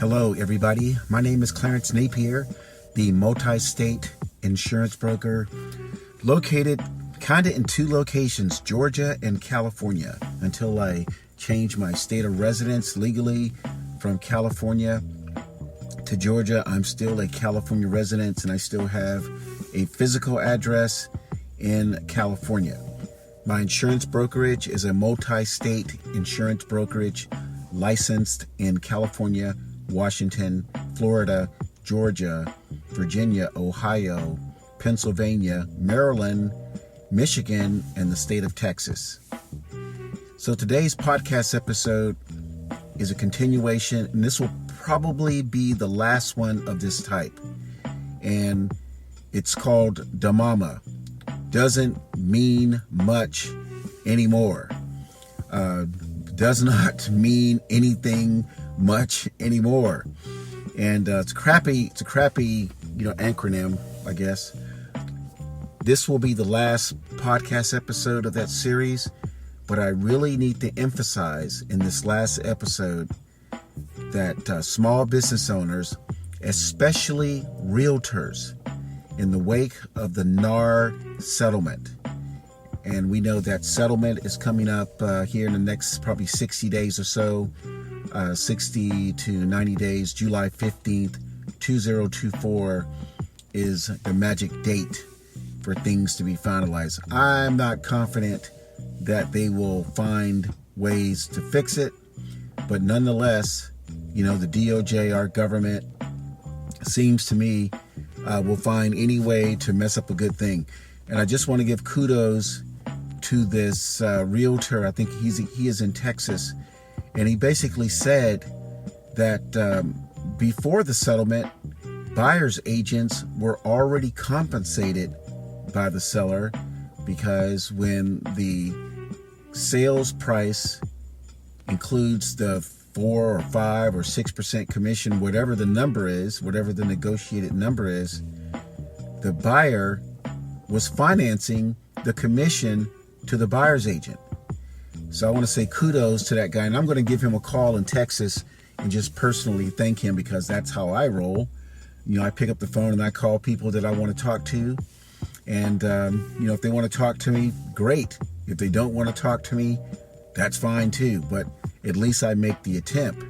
Hello, everybody. My name is Clarence Napier, the multi-state insurance broker located kind of in two locations, Georgia and California, until I change my state of residence legally from California to Georgia. I'm still a California resident and I still have a physical address in California. My insurance brokerage is a multi-state insurance brokerage licensed in California, Washington, Florida, Georgia, Virginia, Ohio, Pennsylvania, Maryland, Michigan, and the state of Texas. So today's podcast episode is a continuation, and this will probably be the last one of this type. And it's called Da Mama. Doesn't mean much anymore. Does not mean anything much anymore. And it's a crappy, acronym, I guess. This will be the last podcast episode of that series, but I really need to emphasize in this last episode that small business owners, especially realtors, in the wake of the NAR settlement, and we know that settlement is coming up here in the next probably 60 days or so, 60 to 90 days. July 15th, 2024 is the magic date for things to be finalized. I'm not confident that they will find ways to fix it, but nonetheless, the DOJ, our government, seems to me will find any way to mess up a good thing. And I just want to give kudos to this realtor. I think he is in Texas, and he basically said that before the settlement, buyer's agents were already compensated by the seller, because when the sales price includes the 4 or 5 or 6% commission, whatever the number is, whatever the negotiated number is, the buyer was financing the commission to the buyer's agent. So I want to say kudos to that guy, and I'm going to give him a call in Texas and just personally thank him, because that's how I roll. I pick up the phone and I call people that I want to talk to, and if they want to talk to me, great. If they don't want to talk to me, that's fine too, but at least I make the attempt.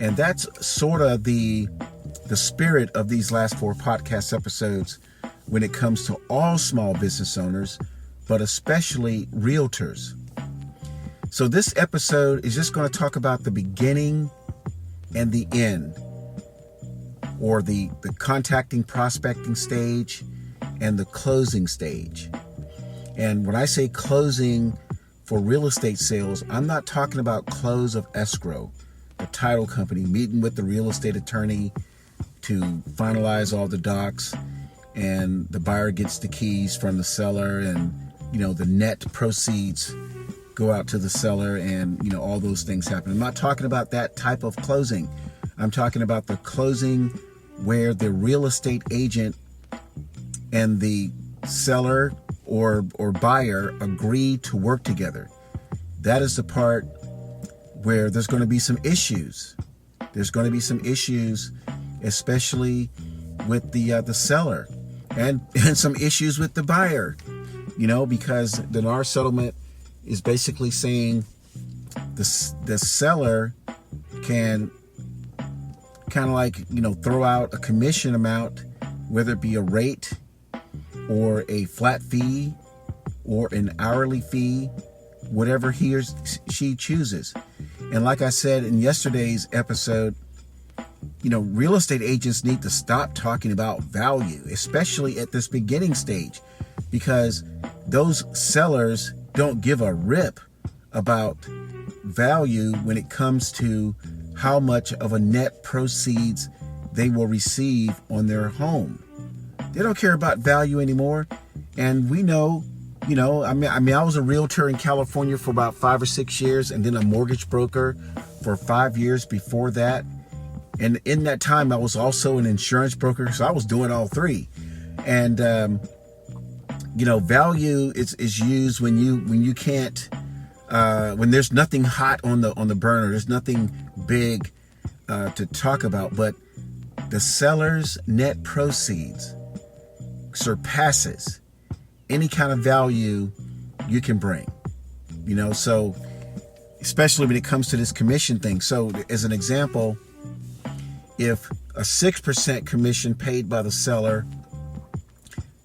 And that's sort of the spirit of these last 4 podcast episodes when it comes to all small business owners, but especially realtors. So this episode is just going to talk about the beginning and the end, or the contacting, prospecting stage and the closing stage. And when I say closing for real estate sales, I'm not talking about close of escrow, the title company meeting with the real estate attorney to finalize all the docs, and the buyer gets the keys from the seller, and the net proceeds go out to the seller, and all those things happen. I'm not talking about that type of closing. I'm talking about the closing where the real estate agent and the seller or buyer agree to work together. That is the part where there's going to be some issues. There's going to be some issues, especially with the seller, and some issues with the buyer, because the NAR settlement is basically saying the seller can kind of like, throw out a commission amount, whether it be a rate or a flat fee or an hourly fee, whatever he or she chooses. And like I said in yesterday's episode, real estate agents need to stop talking about value, especially at this beginning stage, because those sellers don't give a rip about value when it comes to how much of a net proceeds they will receive on their home. They don't care about value anymore. And we know, I was a realtor in California for about 5 or 6 years, and then a mortgage broker for 5 years before that. And in that time, I was also an insurance broker, so I was doing all three. And value is used when you can't, when there's nothing hot on the burner, there's nothing big to talk about, but the seller's net proceeds surpasses any kind of value you can bring. So especially when it comes to this commission thing. So as an example, if a 6% commission paid by the seller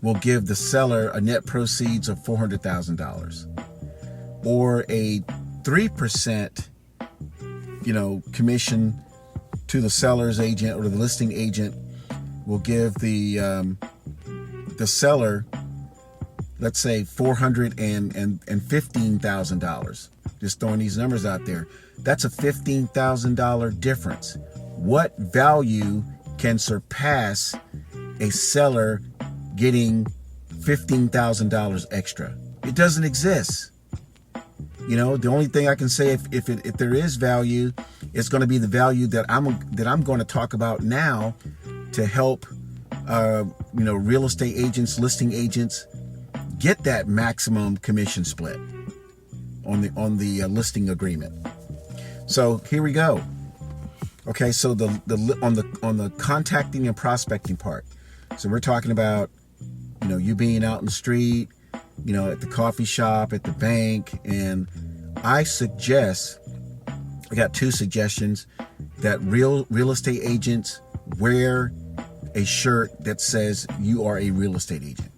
will give the seller a net proceeds of $400,000, or a 3% commission to the seller's agent or the listing agent will give the seller, let's say, $415,000. Just throwing these numbers out there. That's a $15,000 difference. What value can surpass a seller getting $15,000 extra? It doesn't exist. The only thing I can say, if there is value, it's going to be the value that I'm going to talk about now to help real estate agents, listing agents get that maximum commission split on the listing agreement. So here we go. Okay, so on the contacting and prospecting part. So we're talking about you being out in the street, at the coffee shop, at the bank, and I got two suggestions: that real estate agents wear a shirt that says you are a real estate agent.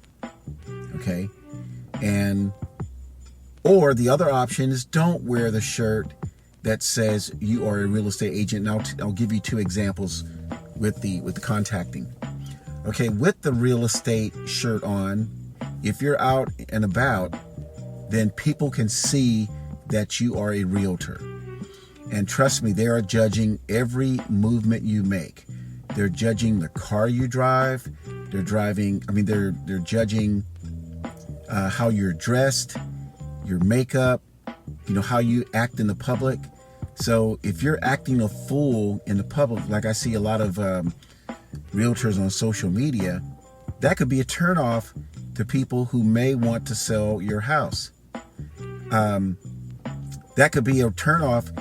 Okay, or the other option is don't wear the shirt that says you are a real estate agent. Now I'll give you two examples with the contacting. Okay, with the real estate shirt on, if you're out and about, then people can see that you are a realtor. And trust me, they are judging every movement you make. They're judging the car you drive. They're judging how you're dressed, your makeup, how you act in the public. So if you're acting a fool in the public, like I see a lot of realtors on social media, that could be a turnoff to people who may want to sell your house. That could be a turnoff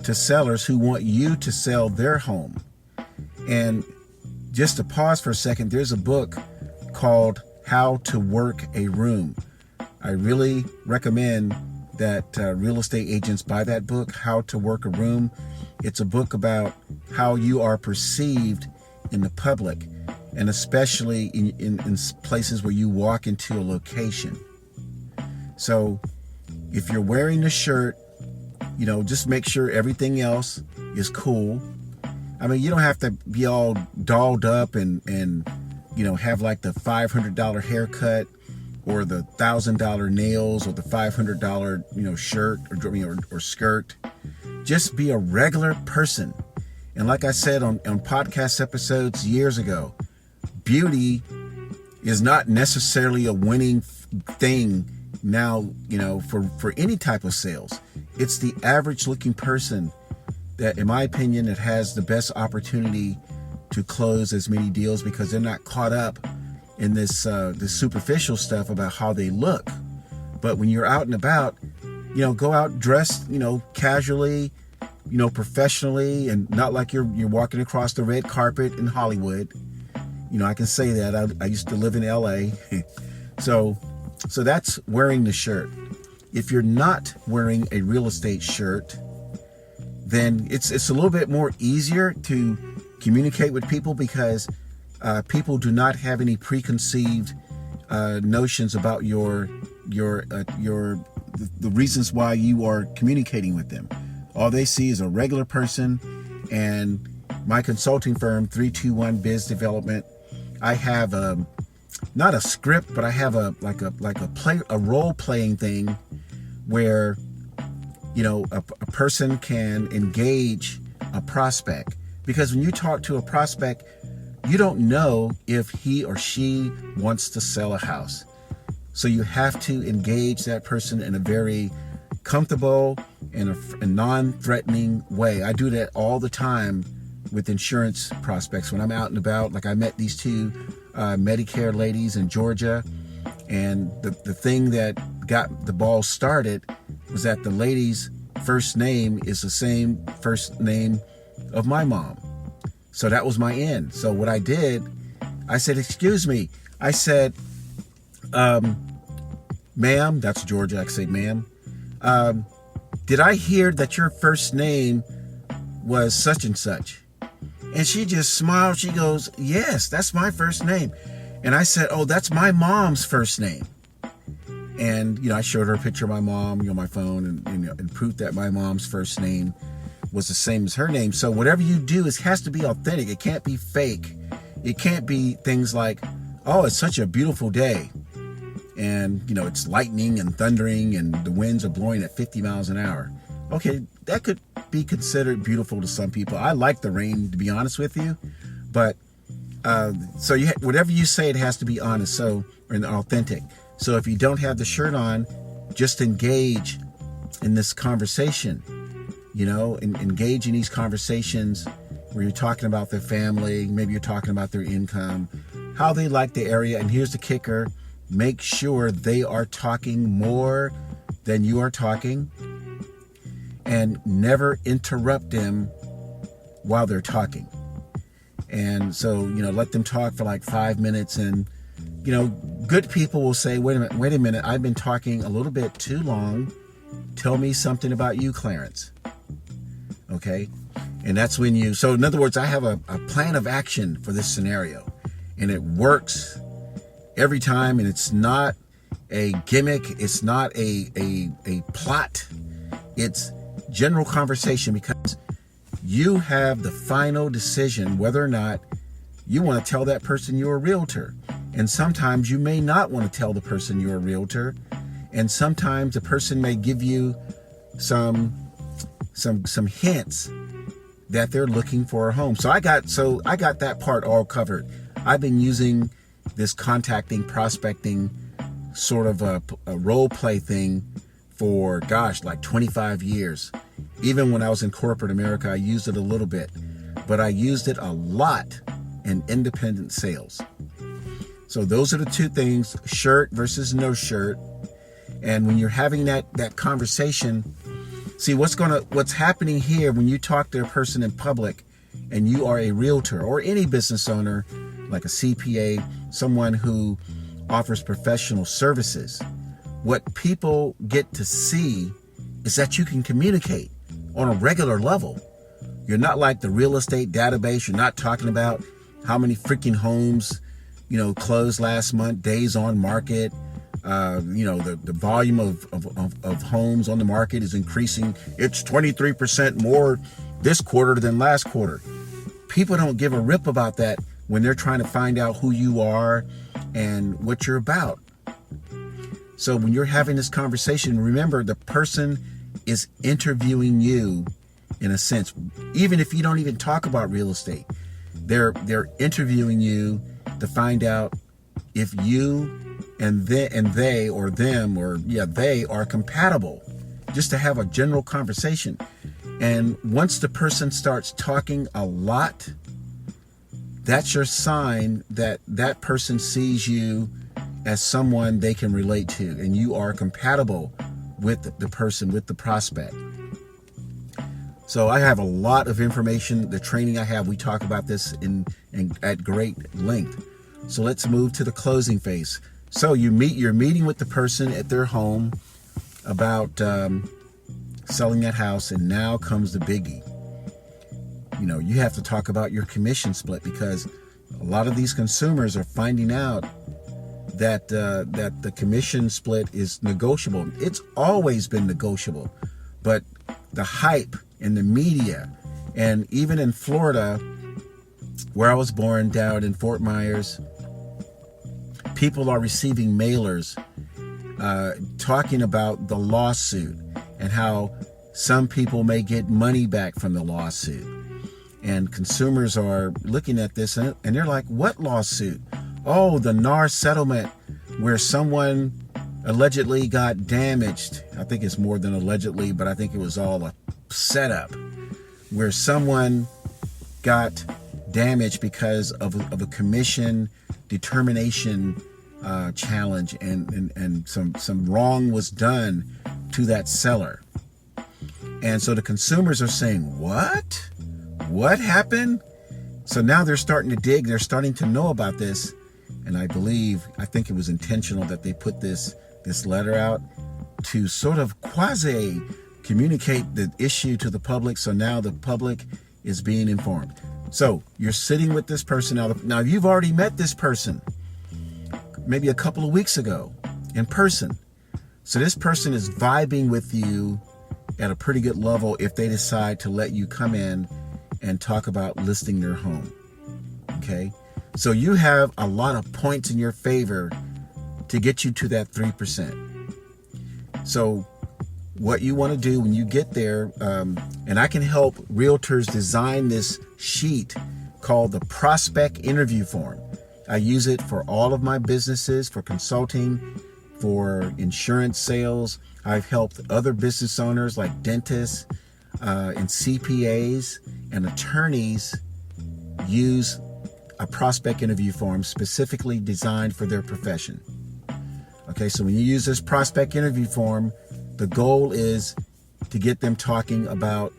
to sellers who want you to sell their home. And just to pause for a second, there's a book called How to Work a Room. I really recommend that real estate agents buy that book, How to Work a Room. It's a book about how you are perceived in the public, and especially in places where you walk into a location. So if you're wearing the shirt, just make sure everything else is cool. I mean, you don't have to be all dolled up and have like the $500 haircut or the $1,000 nails or the $500 shirt or skirt. Just be a regular person. And like I said on podcast episodes years ago, beauty is not necessarily a winning thing now, for any type of sales. It's the average looking person that, in my opinion, it has the best opportunity to close as many deals, because they're not caught up in this superficial stuff about how they look. But when you're out and about, go out dressed, casually, professionally, and not like you're walking across the red carpet in Hollywood. I can say that. I used to live in LA. So that's wearing the shirt. If you're not wearing a real estate shirt, then it's a little bit more easier to communicate with people, because people do not have any preconceived notions about the reasons why you are communicating with them. All they see is a regular person. And my consulting firm, 321 Biz Development, I have not a script, but I have a role playing thing where a person can engage a prospect. Because when you talk to a prospect, you don't know if he or she wants to sell a house. So you have to engage that person in a very comfortable and a non-threatening way. I do that all the time with insurance prospects when I'm out and about. Like, I met these two Medicare ladies in Georgia, and the thing that got the ball started was that the lady's first name is the same first name of my mom. So that was my in. So what I did, I said, excuse me. I said, ma'am, that's Georgia. I say, ma'am, did I hear that your first name was such and such? And she just smiled. She goes, yes, that's my first name. And I said, oh, that's my mom's first name. And, I showed her a picture of my mom, on my phone and proof that my mom's first name was the same as her name. So whatever you do, it has to be authentic. It can't be fake. It can't be things like, oh, it's such a beautiful day. And, it's lightning and thundering and the winds are blowing at 50 miles an hour. Okay, that could be considered beautiful to some people. I like the rain, to be honest with you. But so whatever you say, it has to be honest and authentic. So if you don't have the shirt on, just engage in this conversation, engage in these conversations where you're talking about their family, maybe you're talking about their income, how they like the area. And here's the kicker: make sure they are talking more than you are talking, and never interrupt them while they're talking. And so, let them talk for like 5 minutes. And, good people will say, wait a minute, I've been talking a little bit too long. Tell me something about you, Clarence. Okay. And that's when so in other words, I have a plan of action for this scenario, and it works every time. And it's not a gimmick. It's not a plot. It's general conversation, because you have the final decision whether or not you want to tell that person you're a realtor. And sometimes you may not want to tell the person you're a realtor. And sometimes the person may give you some hints that they're looking for a home. So I got that part all covered. I've been using this contacting, prospecting sort of a role play thing for, like 25 years. Even when I was in corporate America, I used it a little bit, but I used it a lot in independent sales. So those are the two things: shirt versus no shirt. And when you're having that conversation, see what's happening here when you talk to a person in public and you are a realtor or any business owner, like a CPA, someone who offers professional services. What people get to see is that you can communicate on a regular level. You're not like the real estate database. You're not talking about how many freaking homes, closed last month, days on market. The volume of homes on the market is increasing. It's 23% more this quarter than last quarter. People don't give a rip about that when they're trying to find out who you are and what you're about. So when you're having this conversation, remember the person is interviewing you in a sense. Even if you don't even talk about real estate, they're interviewing you to find out if you and they are compatible, just to have a general conversation. And once the person starts talking a lot, that's your sign that that person sees you as someone they can relate to, and you are compatible with the person, with the prospect. So I have a lot of information. The training I have, we talk about this at great length. So let's move to the closing phase. So you're meeting with the person at their home about selling that house, and now comes the biggie. You have to talk about your commission split, because a lot of these consumers are finding out that the commission split is negotiable. It's always been negotiable, but the hype in the media, and even in Florida, where I was born, down in Fort Myers, people are receiving mailers talking about the lawsuit and how some people may get money back from the lawsuit. And consumers are looking at this and they're like, what lawsuit? Oh, the NAR settlement, where someone allegedly got damaged. I think it's more than allegedly, but I think it was all a setup, where someone got damaged because of a commission determination challenge, and some wrong was done to that seller. And so the consumers are saying, what? what happened? So now they're starting to dig. They're starting to know about this. And I think it was intentional that they put this letter out to sort of quasi communicate the issue to the public. So now the public is being informed. So you're sitting with this person now you've already met this person maybe a couple of weeks ago in person. So this person is vibing with you at a pretty good level if they decide to let you come in and talk about listing their home. Okay. So you have a lot of points in your favor to get you to that 3%. So what you want to do when you get there, and I can help realtors design this sheet called the prospect interview form. I use it for all of my businesses, for consulting, for insurance sales. I've helped other business owners like dentists and CPAs and attorneys use a prospect interview form specifically designed for their profession. Okay, so when you use this prospect interview form, the goal is to get them talking about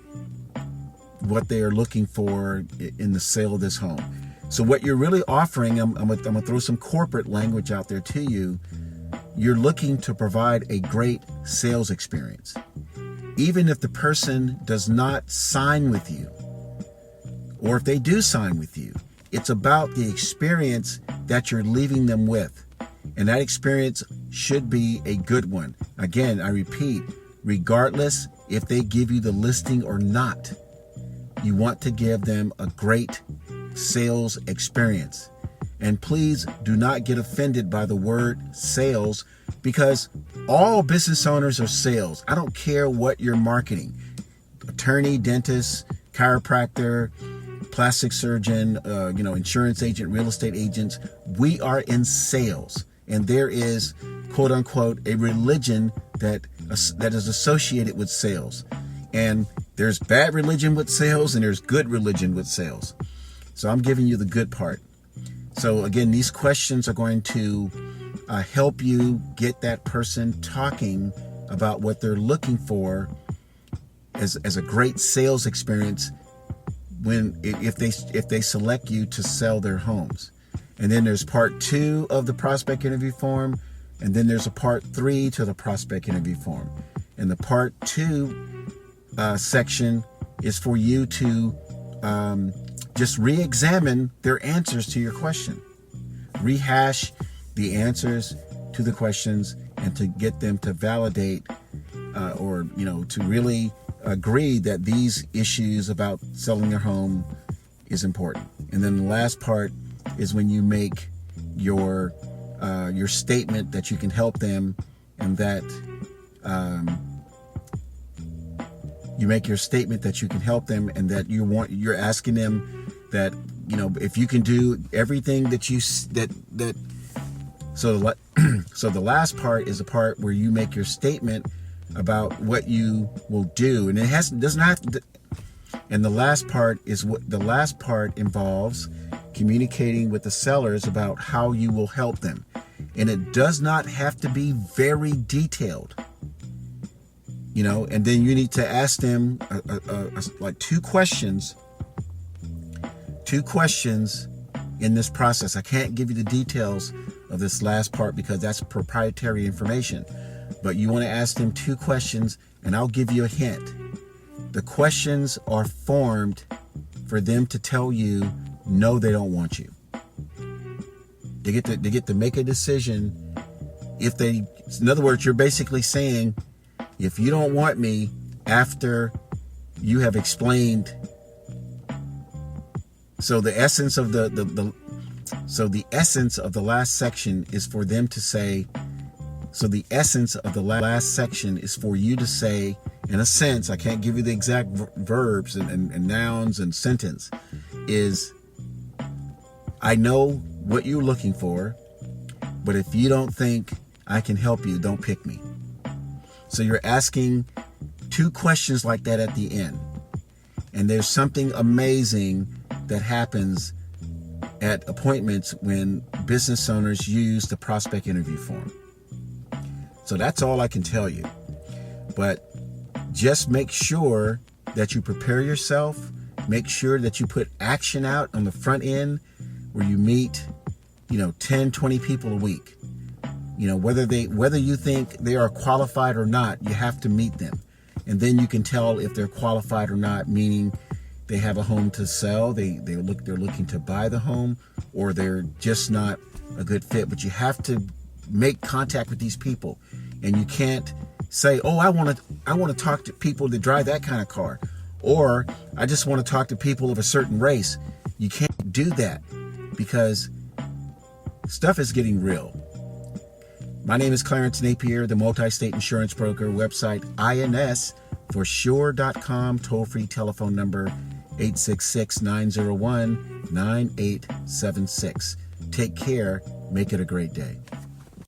what they are looking for in the sale of this home. So what you're really offering, I'm gonna throw some corporate language out there to you. You're looking to provide a great sales experience. Even if the person does not sign with you, or if they do sign with you, it's about the experience that you're leaving them with. And that experience should be a good one. Again, I repeat, regardless if they give you the listing or not, you want to give them a great sales experience. And please do not get offended by the word sales, because all business owners are sales. I don't care what you're marketing. Attorney, dentist, chiropractor, plastic surgeon, insurance agent, real estate agents. We are in sales. And there is, quote unquote, a religion that is associated with sales. And there's bad religion with sales and there's good religion with sales. So I'm giving you the good part. So again, these questions are going to help you get that person talking about what they're looking for as a great sales experience if they select you to sell their homes. And then there's part 2 of the prospect interview form, and then there's a part 3 to the prospect interview form. And the part 2 section is for you to just re-examine their answers to your question. Rehash the answers to the questions and to get them to validate to really agree that these issues about selling their home is important. And then the last part is when you make your statement that you can help them, and that you make your statement that you can help them, and that you're asking them that, if you can do everything so the last part is the part where you make your statement about what you will do, and and the last part involves communicating with the sellers about how you will help them. And it does not have to be very detailed, and then you need to ask them like two questions in this process. I can't give you the details of this last part because that's proprietary information, but you want to ask them 2 questions, and I'll give you a hint. The questions are formed for them to tell you, no, they don't want you. They get to make a decision. In other words, you're basically saying, if you don't want me after you have explained. So the essence of the essence of the last section is for them to say. So the essence of the last section is for you to say, in a sense, I can't give you the exact verbs and nouns and sentence, is, I know what you're looking for, but if you don't think I can help you, don't pick me. So you're asking 2 questions like that at the end. And there's something amazing that happens at appointments when business owners use the prospect interview form. So that's all I can tell you. But just make sure that you prepare yourself Make sure that you put action out on the front end where you meet, 10, 20 people a week. Whether you think they are qualified or not, you have to meet them. And then you can tell if they're qualified or not, meaning they have a home to sell, they're looking to buy the home, or they're just not a good fit. But you have to make contact with these people. And you can't say, "Oh, I want to talk to people that drive that kind of car," or "I just want to talk to people of a certain race." You can't do that because stuff is getting real. My name is Clarence Napier, the multi-state insurance broker. Website insforsure.com. Toll-free telephone number 866-901-9876. Take care. Make it a great day.